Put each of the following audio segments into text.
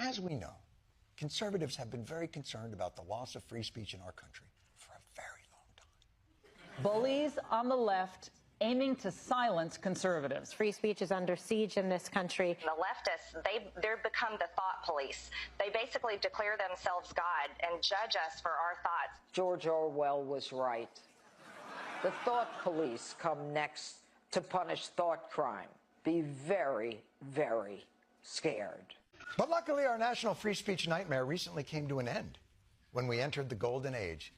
as we know, conservatives have been very concerned about the loss of free speech in our country for a very long time. Bullies on the left aiming to silence conservatives. Free speech is under siege in this country. The leftists, they've become the thought police. They basically declare themselves God and judge us for our thoughts. George Orwell was right. The thought police come next to punish thought crime. Be very, very scared. But luckily, our national free speech nightmare recently came to an end when we entered the golden age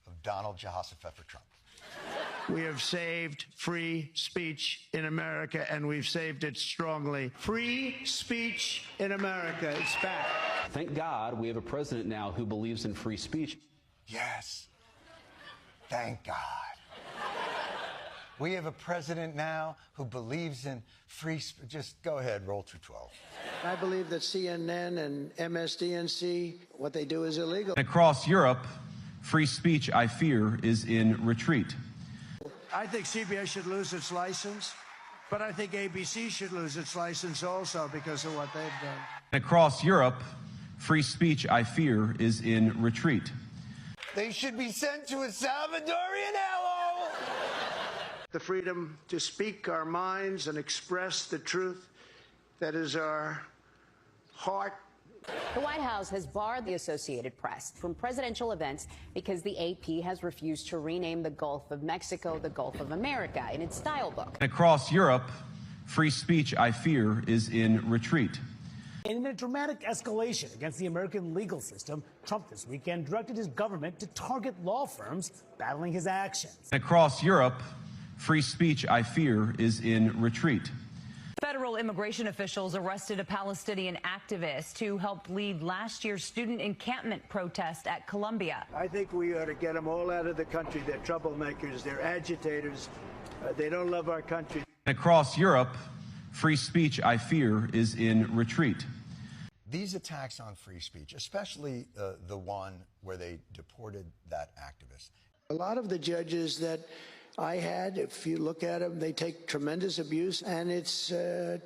of Donald Jehoshaphat Trump. We have saved free speech in America, and we've saved it strongly. Free speech in America is back. Thank God we have a president now who believes in free speech. Yes. Thank God. We have a president now who believes in free speech. Just go ahead, roll 212. I believe that CNN and MSDNC, what they do is illegal. Across Europe, free speech, I fear, is in retreat. I think CBS should lose its license, but I think ABC should lose its license also because of what they've done. Across Europe, free speech, I fear, is in retreat. They should be sent to a Salvadorian hellhole. The freedom to speak our minds and express the truth that is our heart. The White House has barred the Associated Press from presidential events because the AP has refused to rename the Gulf of Mexico the Gulf of America in its style book. Across Europe, free speech, I fear, is in retreat. In a dramatic escalation against the American legal system, Trump this weekend directed his government to target law firms battling his actions. Across Europe, free speech, I fear, is in retreat. Federal immigration officials arrested a Palestinian activist who helped lead last year's student encampment protest at Columbia. I think we ought to get them all out of the country. They're troublemakers. They're agitators. They don't love our country. Across Europe, free speech, I fear, is in retreat. These attacks on free speech, especially the one where they deported that activist. A lot of the judges that I had, if you look at them, they take tremendous abuse, and it's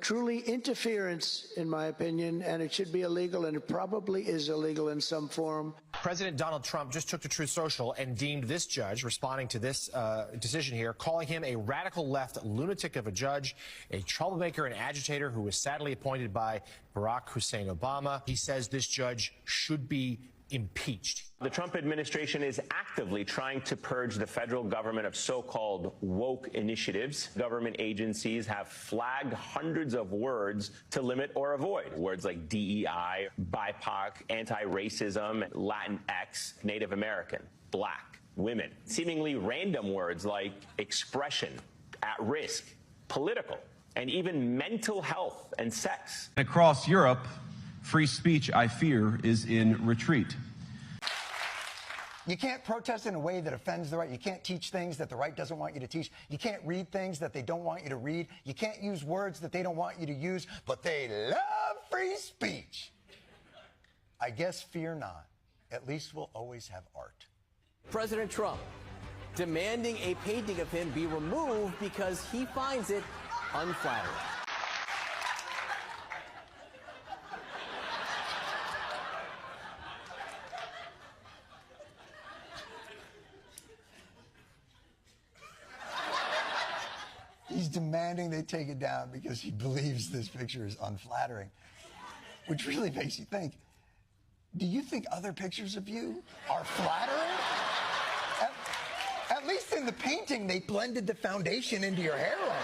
truly interference, in my opinion, and it should be illegal, and it probably is illegal in some form. President Donald Trump just took to Truth Social and deemed this judge, responding to this decision here, calling him a radical left lunatic of a judge, a troublemaker and agitator who was sadly appointed by Barack Hussein Obama. He says this judge should be impeached. The Trump administration is actively trying to purge the federal government of so-called woke initiatives. Government agencies have flagged hundreds of words to limit or avoid. Words like DEI, BIPOC, anti-racism, Latinx, Native American, black, women. Seemingly random words like expression, at risk, political, and even mental health and sex. Across Europe, free speech, I fear, is in retreat. You can't protest in a way that offends the right. You can't teach things that the right doesn't want you to teach. You can't read things that they don't want you to read. You can't use words that they don't want you to use, but they love free speech. I guess fear not. At least we'll always have art. President Trump demanding a painting of him be removed because he finds it unflattering. He's demanding they take it down because he believes this picture is unflattering, which really makes you think, do you think other pictures of you are flattering? At least in the painting, they blended the foundation into your hairline.